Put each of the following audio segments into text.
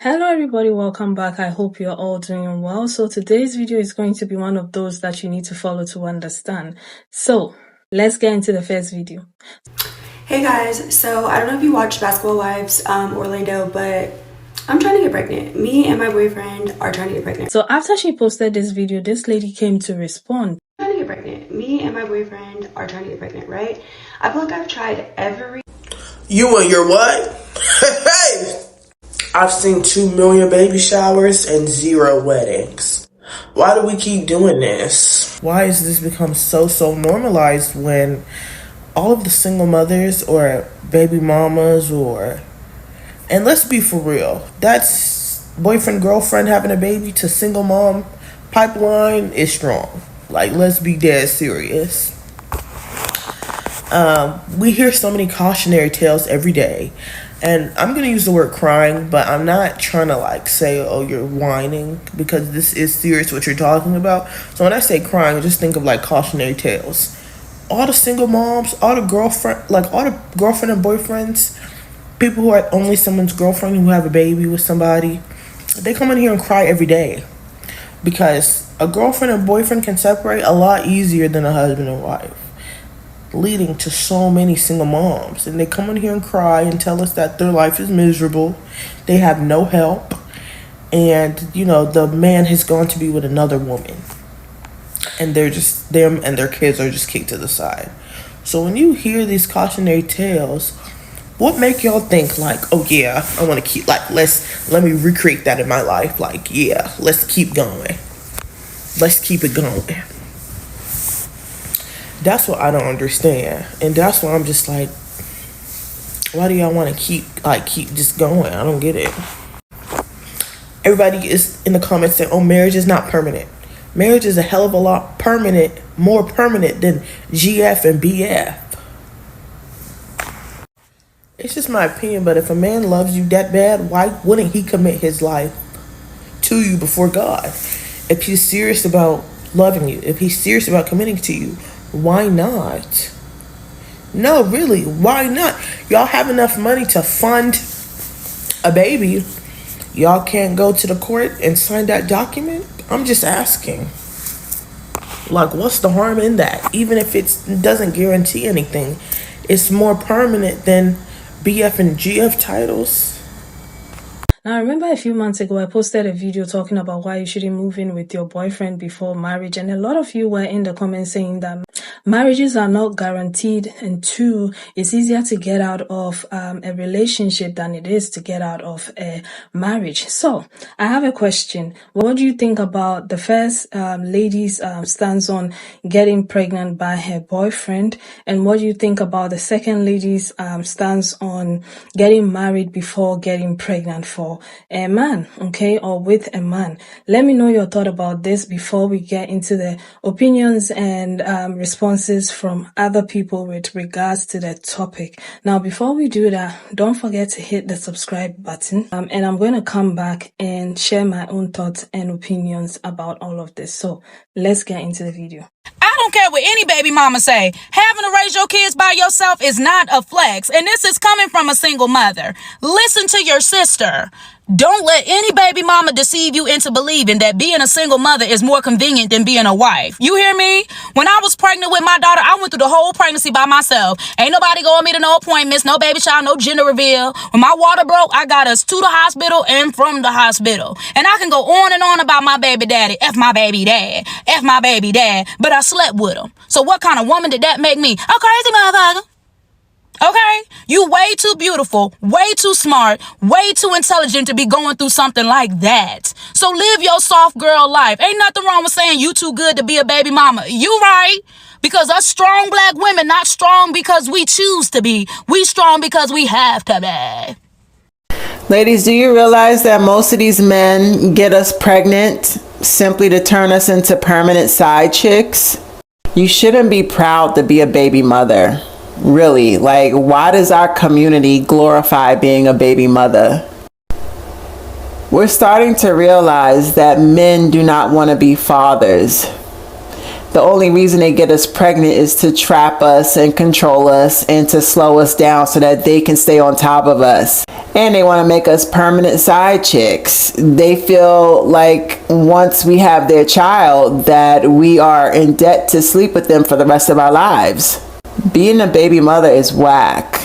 Hello everybody, welcome back. I hope you're all doing well. So today's video is going to be one of those that you need to follow to understand. So let's get into the first video. Hey guys, so I don't know if you watched Basketball Wives Orlando, but I'm trying to get pregnant. Me and my boyfriend are trying to get pregnant. So after she posted this video, this lady came to respond. Trying to get pregnant. Me and my boyfriend are trying to get pregnant, right? I feel like I've tried every... You and your what? Hey! I've seen 2 million baby showers and 0 weddings. Why do we keep doing this? Why has this become so normalized when all of the single mothers or baby mamas and let's be for real, that's boyfriend, girlfriend having a baby to single mom pipeline is strong. Like, let's be dead serious. We hear so many cautionary tales every day. And I'm going to use the word crying, but I'm not trying to say, oh, you're whining, because this is serious what you're talking about. So when I say crying, just think of cautionary tales. All the single moms, all the girlfriend and boyfriends, people who are only someone's girlfriend who have a baby with somebody, they come in here and cry every day. Because a girlfriend and boyfriend can separate a lot easier than a husband and wife, leading to so many single moms. And they come in here and cry and tell us that their life is miserable, they have no help, and the man has gone to be with another woman, and they're just, them and their kids are just kicked to the side. So when you hear these cautionary tales, what make y'all think oh yeah, I want to keep let me recreate that in my life? Yeah, let's keep going, let's keep it going. That's what I don't understand. And that's why I'm just why do y'all want to keep just going? I don't get it. Everybody is in the comments saying, oh, marriage is not permanent. Marriage is a hell of a lot more permanent than GF and BF. It's just my opinion, but if a man loves you that bad, why wouldn't he commit his life to you before God? If he's serious about loving you, if he's serious about committing to you, why not? No, really, why not? Y'all have enough money to fund a baby. Y'all can't go to the court and sign that document? I'm just asking. What's the harm in that? Even if it doesn't guarantee anything, it's more permanent than BF and GF titles. Now, I remember a few months ago, I posted a video talking about why you shouldn't move in with your boyfriend before marriage. And a lot of you were in the comments saying that marriages are not guaranteed. And 2, it's easier to get out of a relationship than it is to get out of a marriage. So I have a question. What do you think about the first lady's stance on getting pregnant by her boyfriend? And what do you think about the second lady's stance on getting married before getting pregnant for a man, okay, or with a man? Let me know your thought about this before we get into the opinions and responses from other people with regards to the topic. Now, before we do that, don't forget to hit the subscribe button, and I'm going to come back and share my own thoughts and opinions about all of this. So let's get into the video. I don't care what any baby mama say. Having to raise your kids by yourself is not a flex. And this is coming from a single mother. Listen to your sister. Don't let any baby mama deceive you into believing that being a single mother is more convenient than being a wife. You hear me? When I was pregnant with my daughter, I went through the whole pregnancy by myself. Ain't nobody going me to no appointments, no baby shower, no gender reveal. When my water broke, I got us to the hospital and from the hospital. And I can go on and on about my baby daddy. F my baby dad. F my baby dad. But I slept with him. So what kind of woman did that make me? A crazy motherfucker. Okay? You way too beautiful, way too smart, way too intelligent to be going through something like that. So live your soft girl life. Ain't nothing wrong with saying you too good to be a baby mama. You right. Because us strong black women not strong because we choose to be. We strong because we have to be. Ladies, do you realize that most of these men get us pregnant simply to turn us into permanent side chicks? You shouldn't be proud to be a baby mother. Really, why does our community glorify being a baby mother? We're starting to realize that men do not want to be fathers. The only reason they get us pregnant is to trap us and control us and to slow us down so that they can stay on top of us. And they want to make us permanent side chicks. They feel like once we have their child that we are in debt to sleep with them for the rest of our lives. Being a baby mother is whack.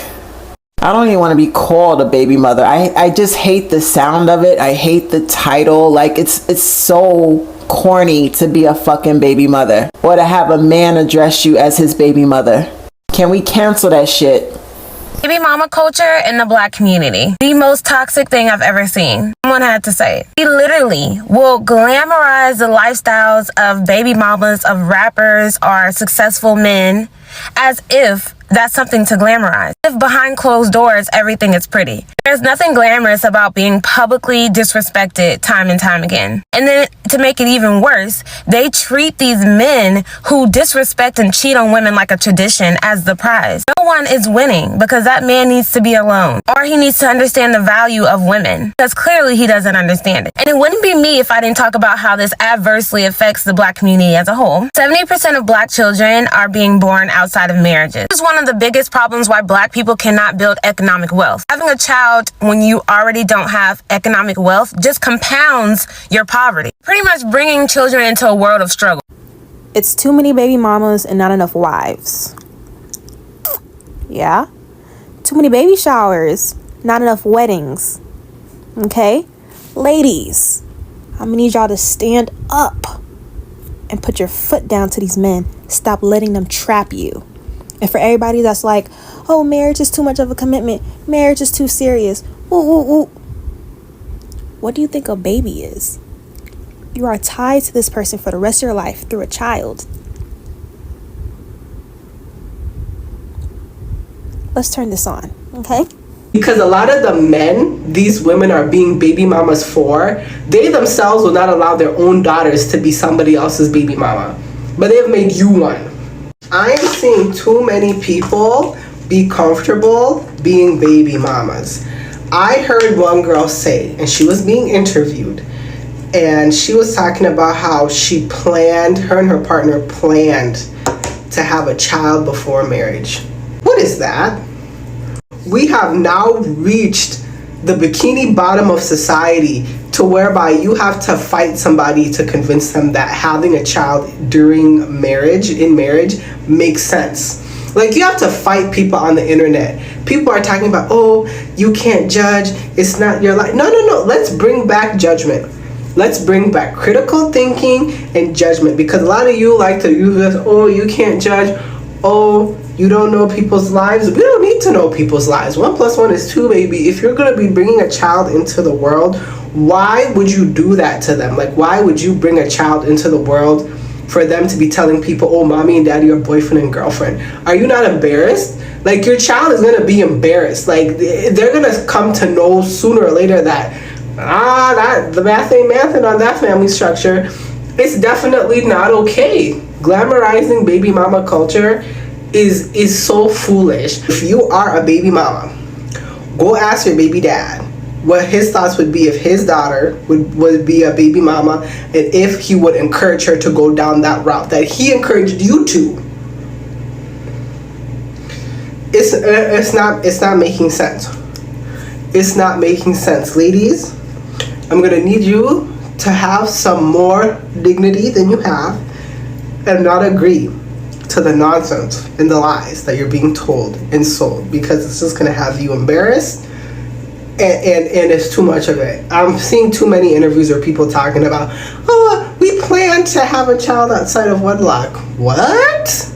I don't even want to be called a baby mother. I just hate the sound of it. I hate the title. Like it's so corny to be a fucking baby mother or to have a man address you as his baby mother. Can we cancel that shit? Baby mama culture in the black community. The most toxic thing I've ever seen. Someone had to say it. He literally will glamorize the lifestyles of baby mamas, of rappers, or successful men as if that's something to glamorize. If behind closed doors, everything is pretty. There's nothing glamorous about being publicly disrespected time and time again. And then to make it even worse, they treat these men who disrespect and cheat on women like a tradition as the prize. No one is winning because that man needs to be alone, or he needs to understand the value of women because clearly he doesn't understand it. And it wouldn't be me if I didn't talk about how this adversely affects the black community as a whole. 70% of black children are being born outside of marriages. This is one of the biggest problems why black people cannot build economic wealth. Having a child when you already don't have economic wealth just compounds your poverty, pretty much bringing children into a world of struggle. It's too many baby mamas and not enough wives. Yeah? Too many baby showers, not enough weddings. Okay? Ladies, I'm gonna need y'all to stand up and put your foot down to these men. Stop letting them trap you. And for everybody that's like, oh, marriage is too much of a commitment. Marriage is too serious. Ooh, ooh, ooh. What do you think a baby is? You are tied to this person for the rest of your life through a child. Let's turn this on, okay? Because a lot of the men these women are being baby mamas for, they themselves will not allow their own daughters to be somebody else's baby mama. But they have made you one. I'm seeing too many people be comfortable being baby mamas. I heard one girl say, and she was being interviewed, and she was talking about how her and her partner planned to have a child before marriage. What is that? We have now reached the bikini bottom of society to whereby you have to fight somebody to convince them that having a child in marriage makes sense. Like, you have to fight people on the internet. People are talking about, oh, you can't judge, it's not your life. No, let's bring back judgment. Let's bring back critical thinking and judgment, because a lot of you like to use this, oh, you can't judge, oh, you don't know people's lives. We don't need to know people's lives. 1 + 1 is 2, baby. If you're going to be bringing a child into the world, why would you do that to them? Like, why would you bring a child into the world for them to be telling people, oh, mommy and daddy are boyfriend and girlfriend? Are you not embarrassed? Like, your child is going to be embarrassed. Like, they're going to come to know sooner or later that, the math ain't mathin' on that family structure. It's definitely not okay. Glamorizing baby mama culture is so foolish. If you are a baby mama, go ask your baby dad what his thoughts would be if his daughter would be a baby mama, and if he would encourage her to go down that route that he encouraged you to. It's not making sense. It's not making sense. Ladies, I'm gonna need you to have some more dignity than you have and not agree to the nonsense and the lies that you're being told and sold, because it's just gonna have you embarrassed, and it's too much of it. I'm seeing too many interviews where people talking about, oh, we plan to have a child outside of wedlock. What?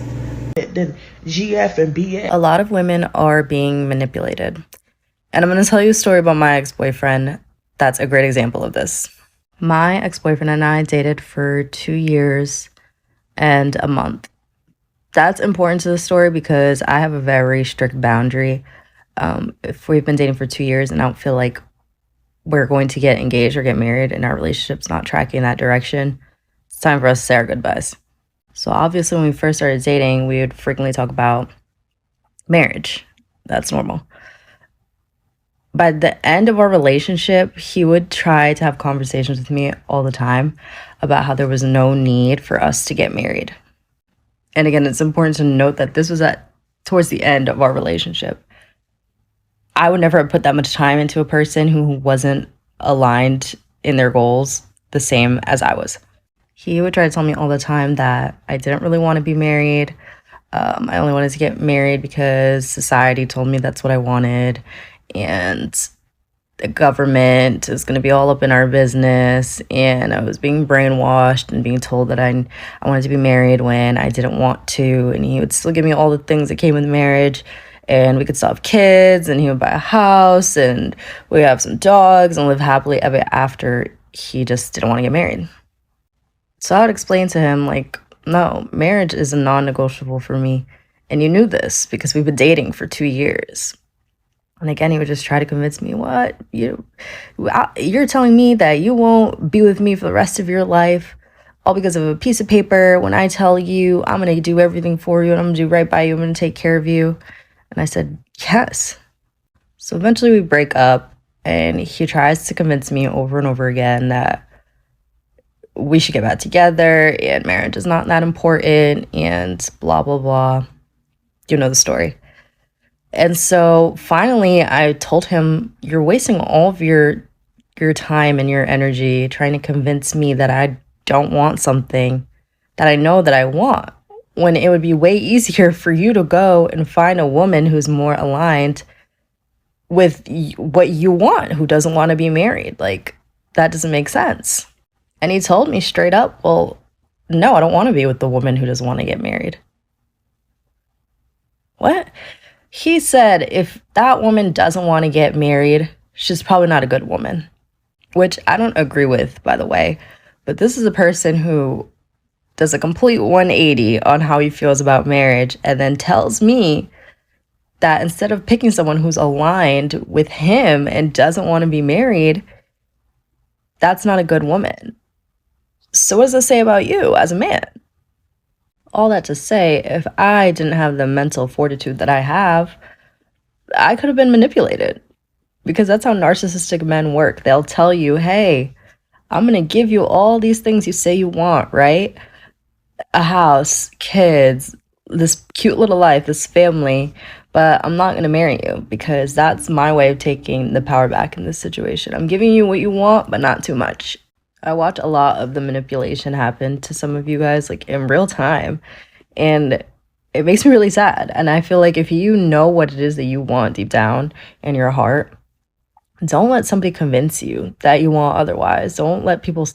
Then GF and BF. A lot of women are being manipulated. And I'm going to tell you a story about my ex-boyfriend that's a great example of this. My ex-boyfriend and I dated for 2 years and a month. That's important to the story because I have a very strict boundary. If we've been dating for 2 years and I don't feel like we're going to get engaged or get married and our relationship's not tracking in that direction, it's time for us to say our goodbyes. So obviously when we first started dating, we would frequently talk about marriage. That's normal. By the end of our relationship, he would try to have conversations with me all the time about how there was no need for us to get married. And again, it's important to note that this was towards the end of our relationship. I would never have put that much time into a person who wasn't aligned in their goals the same as I was. He would try to tell me all the time that I didn't really want to be married. I only wanted to get married because society told me that's what I wanted. And the government is going to be all up in our business. And I was being brainwashed and being told that I wanted to be married when I didn't want to. And he would still give me all the things that came with marriage. And we could still have kids, and he would buy a house, and we have some dogs and live happily ever after. He just didn't want to get married. So I would explain to him, like, no, marriage is a non-negotiable for me. And you knew this because we've been dating for 2 years. And again, he would just try to convince me, what? You're telling me that you won't be with me for the rest of your life, all because of a piece of paper, when I tell you I'm going to do everything for you and I'm going to do right by you, I'm going to take care of you. And I said, yes. So eventually we break up, and he tries to convince me over and over again that we should get back together and marriage is not that important and blah, blah, blah. You know the story. And so finally I told him, you're wasting all of your time and your energy trying to convince me that I don't want something that I know that I want, when it would be way easier for you to go and find a woman who's more aligned with what you want, who doesn't want to be married. Like, that doesn't make sense. And he told me straight up, well, no, I don't want to be with the woman who doesn't want to get married. What? He said if that woman doesn't want to get married, she's probably not a good woman, which I don't agree with, by the way. But this is a person who does a complete 180 on how he feels about marriage, and then tells me that instead of picking someone who's aligned with him and doesn't want to be married, that's not a good woman. So what does this say about you as a man? All that to say, if I didn't have the mental fortitude that I have, I could have been manipulated, because that's how narcissistic men work. They'll tell you, hey, I'm going to give you all these things you say you want, right? A house, kids, this cute little life, this family, but I'm not going to marry you, because that's my way of taking the power back in this situation. I'm giving you what you want, but not too much. I watch a lot of the manipulation happen to some of you guys, like, in real time, and it makes me really sad. And I feel like if you know what it is that you want deep down in your heart, don't let somebody convince you that you want otherwise. Don't let people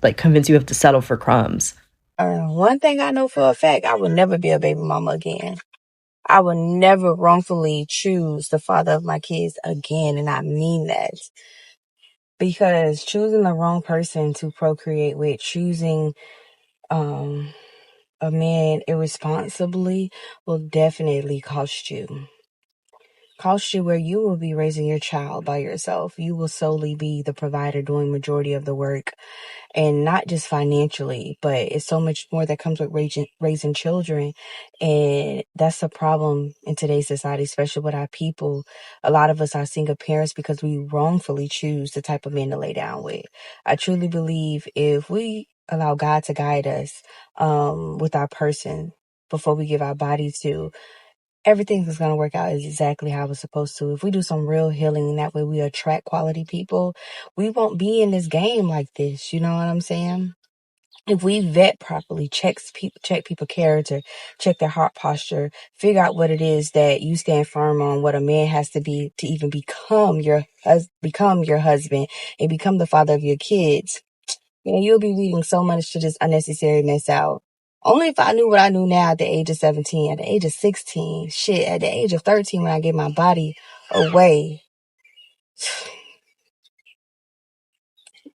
like convince you have to settle for crumbs. One thing I know for a fact, I will never be a baby mama again. I will never wrongfully choose the father of my kids again, and I mean that. Because choosing the wrong person to procreate with, choosing a man irresponsibly, will definitely cost you. Cost you where you will be raising your child by yourself. You will solely be the provider doing majority of the work. And not just financially, but it's so much more that comes with raising children. And that's a problem in today's society, especially with our people. A lot of us are single parents because we wrongfully choose the type of men to lay down with. I truly believe if we allow God to guide us with our person before we give our body to, everything is going to work out exactly how it's supposed to. If we do some real healing, and that way we attract quality people, we won't be in this game like this. You know what I'm saying? If we vet properly, check people character, check their heart posture, figure out what it is that you stand firm on, what a man has to be to even become your husband and become the father of your kids, man, you'll be leaving so much to this unnecessary mess out. Only if I knew what I knew now at the age of 17, at the age of 16, shit, at the age of 13 when I gave my body away.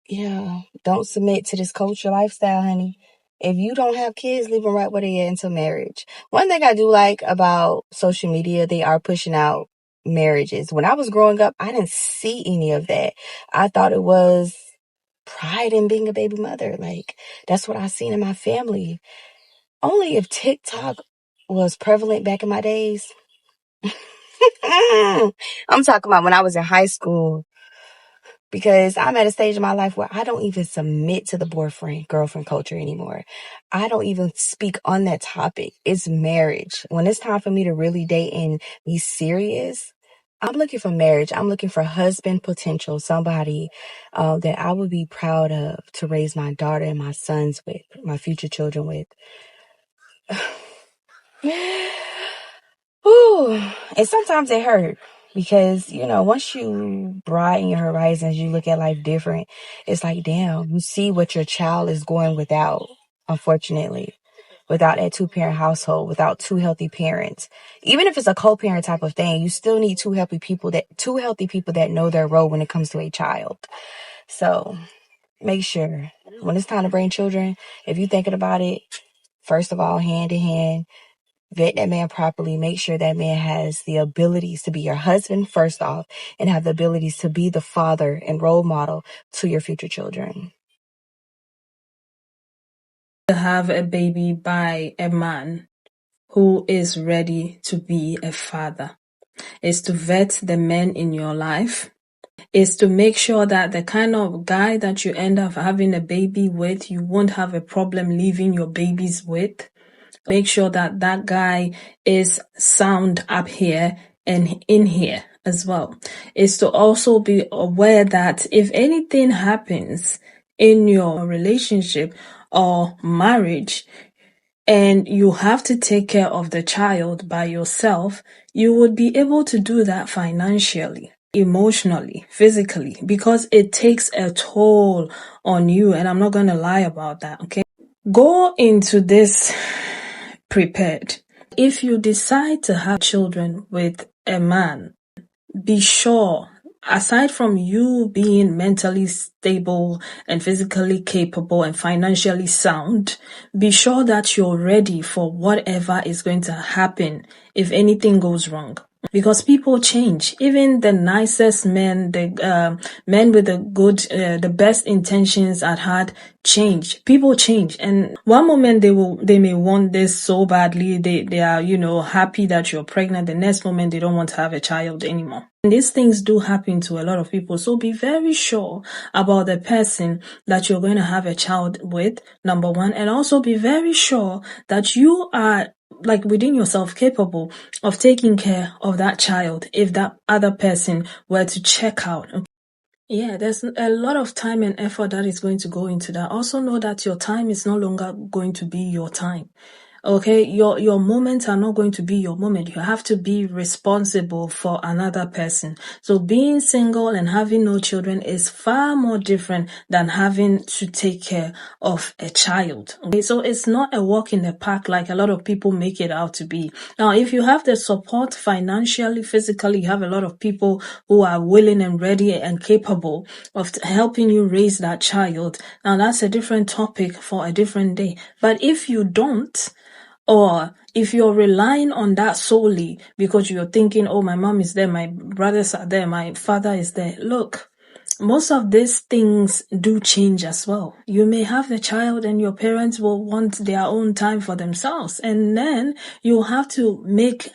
Yeah, don't submit to this culture lifestyle, honey. If you don't have kids, leave them right where they are until marriage. One thing I do like about social media, they are pushing out marriages. When I was growing up, I didn't see any of that. I thought it was pride in being a baby mother. Like, that's what I seen in my family. Only if TikTok was prevalent back in my days. I'm talking about when I was in high school. Because I'm at a stage in my life where I don't even submit to the boyfriend, girlfriend culture anymore. I don't even speak on that topic. It's marriage. When it's time for me to really date and be serious, I'm looking for marriage. I'm looking for husband potential, somebody that I would be proud of to raise my daughter and my sons with, my future children with. Ooh, and sometimes it hurt because, once you broaden your horizons, you look at life different. It's like, damn, you see what your child is going without, unfortunately, without that two-parent household, without two healthy parents. Even if it's a co-parent type of thing, you still need two healthy people that know their role when it comes to a child. So make sure when it's time to bring children, if you're thinking about it, first of all, hand in hand, vet that man properly. Make sure that man has the abilities to be your husband, first off, and have the abilities to be the father and role model to your future children. To have a baby by a man who is ready to be a father is to vet the men in your life, is to make sure that the kind of guy that you end up having a baby with, you won't have a problem leaving your babies with. Make sure that that guy is sound up here and in here as well. Is to also be aware that if anything happens in your relationship or marriage, and you have to take care of the child by yourself, you would be able to do that financially, emotionally, physically, because it takes a toll on you. And I'm not going to lie about that, okay? Go into this prepared. If you decide to have children with a man, be sure, aside from you being mentally stable and physically capable and financially sound, be sure that you're ready for whatever is going to happen if anything goes wrong. Because people change. Even the nicest men, the men with the best intentions at heart change. People change. And one moment they may want this so badly. They are, happy that you're pregnant. The next moment they don't want to have a child anymore. And these things do happen to a lot of people. So be very sure about the person that you're going to have a child with, number one. And also be very sure that you are within yourself capable of taking care of that child if that other person were to check out. Yeah, there's a lot of time and effort that is going to go into that. Also know that your time is no longer going to be your time. Okay, your moments are not going to be your moment. You have to be responsible for another person. So being single and having no children is far more different than having to take care of a child. Okay, so it's not a walk in the park like a lot of people make it out to be. Now, if you have the support financially, physically, you have a lot of people who are willing and ready and capable of helping you raise that child. Now, that's a different topic for a different day. But if you don't, or if you're relying on that solely because you're thinking, oh, my mom is there, my brothers are there, my father is there. Look, most of these things do change as well. You may have the child and your parents will want their own time for themselves. And then you have to make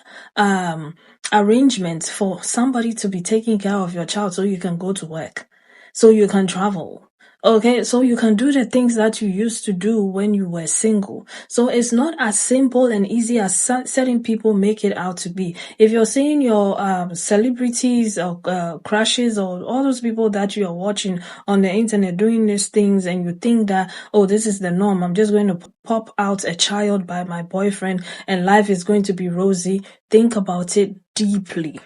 arrangements for somebody to be taking care of your child so you can go to work, so you can travel. Okay, so you can do the things that you used to do when you were single. So it's not as simple and easy as certain people make it out to be. If you're seeing your celebrities or crushes or all those people that you are watching on the internet doing these things and you think that, oh, this is the norm, I'm just going to pop out a child by my boyfriend and life is going to be rosy, think about it deeply.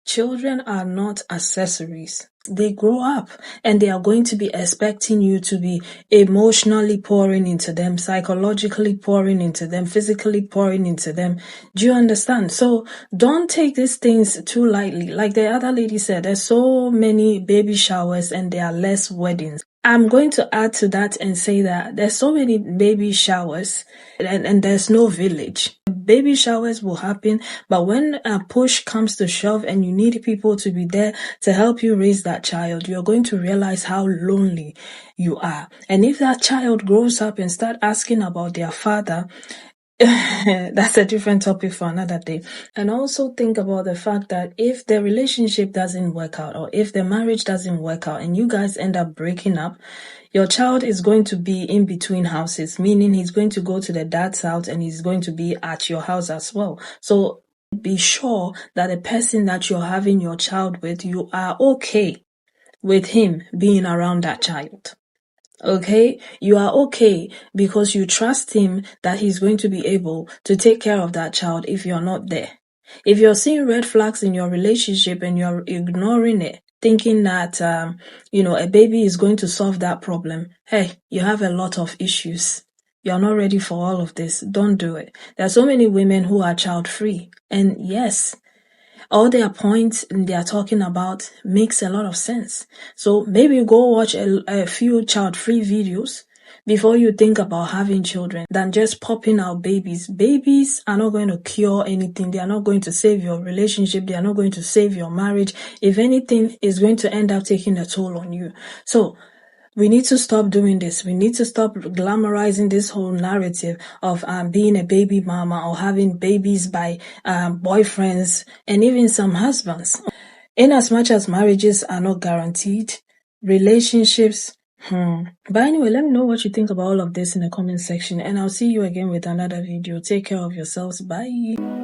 Children are not accessories. They grow up and they are going to be expecting you to be emotionally pouring into them, psychologically pouring into them, physically pouring into them. Do you understand? So don't take these things too lightly. Like the other lady said, there's so many baby showers and there are less weddings. I'm going to add to that and say that there's so many baby showers and there's no village. Baby showers will happen, but when a push comes to shove and you need people to be there to help you raise that child, you're going to realize how lonely you are. And if that child grows up and start asking about their father, That's a different topic for another day. And also think about the fact that if the relationship doesn't work out, or if the marriage doesn't work out and you guys end up breaking up, your child is going to be in between houses, meaning he's going to go to the dad's house and he's going to be at your house as well. So be sure that the person that you're having your child with, you are okay with him being around that child. Okay, you are okay because you trust him that he's going to be able to take care of that child if you're not there. If you're seeing red flags in your relationship and you're ignoring it, thinking that, a baby is going to solve that problem, hey, you have a lot of issues. You're not ready for all of this. Don't do it. There are so many women who are child free. And yes, all their points they are talking about makes a lot of sense. So maybe go watch a few child-free videos before you think about having children than just popping out babies. Babies are not going to cure anything. They are not going to save your relationship. They are not going to save your marriage. If anything, it's going to end up taking a toll on you. So we need to stop doing this. We need to stop glamorizing this whole narrative of being a baby mama or having babies by boyfriends and even some husbands. In as much as marriages are not guaranteed, relationships. But anyway, let me know what you think about all of this in the comment section, and I'll see you again with another video. Take care of yourselves. Bye.